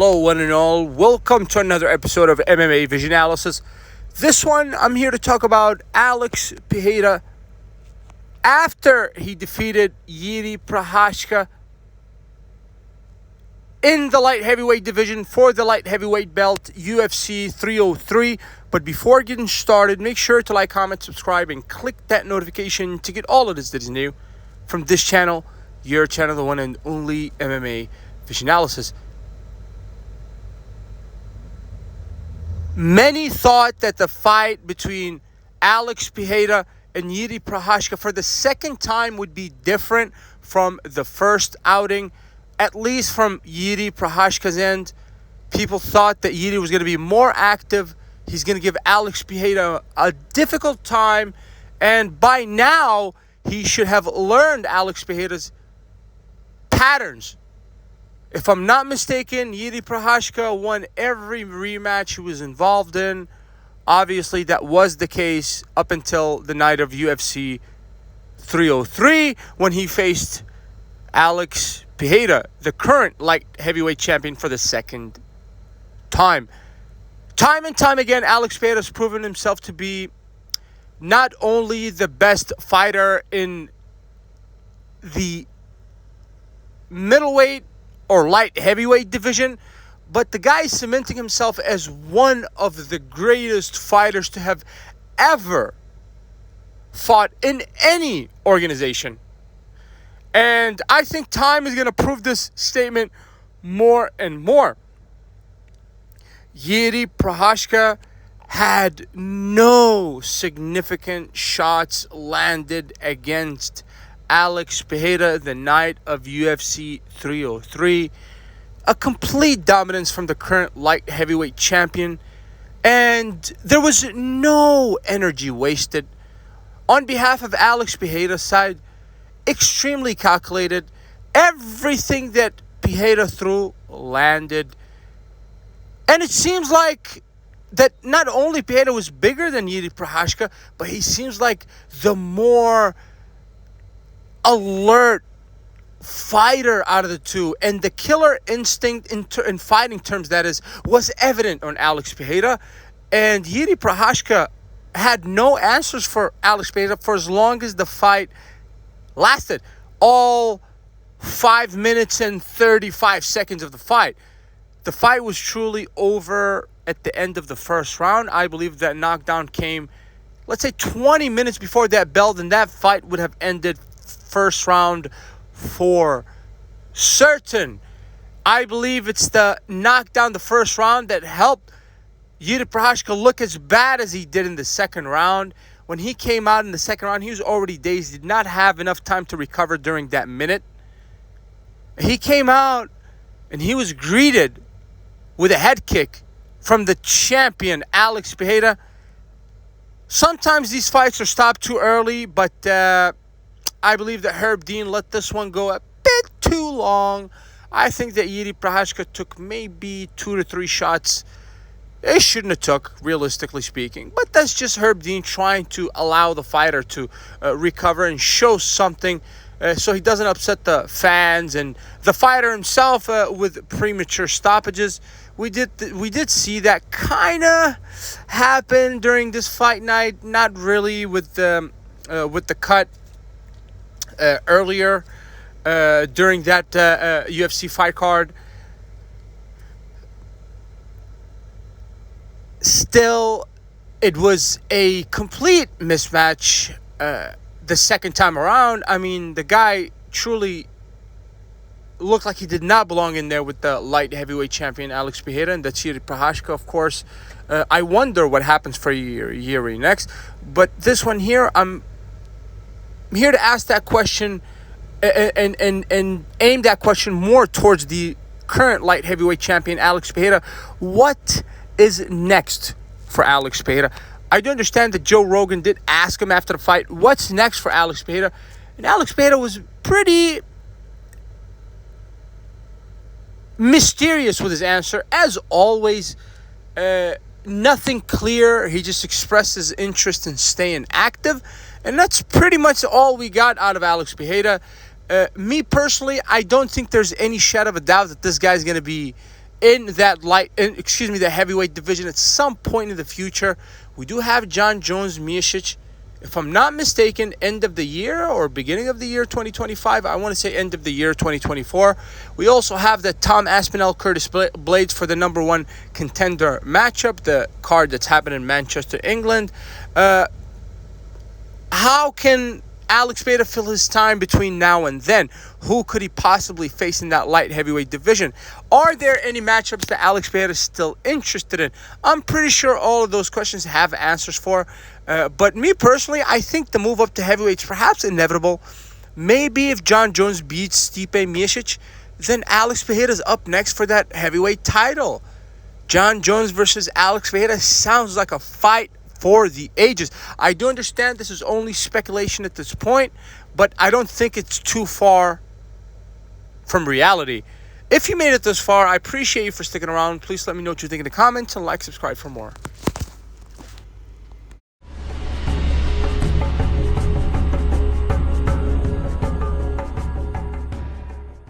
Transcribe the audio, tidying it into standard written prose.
Hello, one and all. Welcome to another episode of MMA Vision Analysis. This one, I'm here to talk about Alex Pereira after he defeated Jiri Prochazka in the light heavyweight division for the light heavyweight belt, UFC 303. But before getting started, make sure to like, comment, subscribe, and click that notification to get all of this that is new from this channel, your channel, the one and only MMA Vision Analysis. Many thought that the fight between Alex Pereira and Jiri Prochazka for the second time would be different from the first outing, at least from Jiri Prochazka's end. People thought that Jiri was going to be more active. He's going to give Alex Pereira a difficult time, and by now he should have learned Alex Pereira's patterns. If I'm not mistaken, Jiri Prochazka won every rematch he was involved in. Obviously, that was the case up until the night of UFC 303 when he faced Alex Pereira, the current light heavyweight champion, for the second time. Time and time again, Alex Pereira has proven himself to be not only the best fighter in the middleweight or light heavyweight division, but the guy is cementing himself as one of the greatest fighters to have ever fought in any organization. And I think time is going to prove this statement more and more. Jiri Prochazka had no significant shots landed against Alex Pereira the night of UFC 303. A complete dominance from the current light heavyweight champion. And there was no energy wasted. On behalf of Alex Pereira's side, extremely calculated. Everything that Pereira threw landed. And it seems like that not only Pereira was bigger than Jiri Prochazka, but he seems like the more alert fighter out of the two, and the killer instinct in fighting terms, that is, was evident on Alex Pereira. And Jiri Prochazka had no answers for Alex Pereira for as long as the fight lasted, all 5 minutes and 35 seconds of the fight. The fight was truly over at the end of the first round. I believe that knockdown came, let's say, 20 minutes before that bell, and that fight would have ended first round for certain. I believe it's the knockdown the first round that helped Jiri Prochazka look as bad as he did in the second round. When he came out in the second round, he was already dazed, did not have enough time to recover during that minute. He came out and he was greeted with a head kick from the champion, Alex Pereira. Sometimes these fights are stopped too early, but I believe that Herb Dean let this one go a bit too long. I think that Jiri Prochazka took maybe 2 to 3 shots it shouldn't have took, realistically speaking. But that's just Herb Dean trying to allow the fighter to recover and show something so he doesn't upset the fans and the fighter himself with premature stoppages. We did see that kind of happen during this fight night. Not really with the cut earlier during that UFC fight card. Still, it was a complete mismatch the second time around. I mean, the guy truly looked like he did not belong in there with the light heavyweight champion Alex Pereira, and that's Jiri Prochazka, of course. I wonder what happens for Jiri next. But this one here, I'm here to ask that question and aim that question more towards the current light heavyweight champion Alex Pereira. What is next for Alex Pereira? I do understand that Joe Rogan did ask him after the fight, what's next for Alex Pereira? And Alex Pereira was pretty mysterious with his answer. As always, nothing clear. He just expressed his interest in staying active. And that's pretty much all we got out of Alex Pereira. Me personally, I don't think there's any shadow of a doubt that this guy's going to be in that the heavyweight division at some point in the future. We do have John Jones Miocic, if I'm not mistaken, end of the year or beginning of the year 2025. I want to say end of the year 2024. We also have the Tom Aspinall Curtis Blades for the number one contender matchup, the card that's happening in Manchester, England. How can Alex Pereira fill his time between now and then? Who could he possibly face in that light heavyweight division? Are there any matchups that Alex Pereira is still interested in? I'm pretty sure all of those questions have answers for. But me personally, I think the move up to heavyweight is perhaps inevitable. Maybe if John Jones beats Stipe Miocic, then Alex Pereira is up next for that heavyweight title. John Jones versus Alex Pereira sounds like a fight for the ages. I do understand this is only speculation at this point, but I don't think it's too far from reality. If you made it this far, I appreciate you for sticking around. Please let me know what you think in the comments and like, subscribe for more.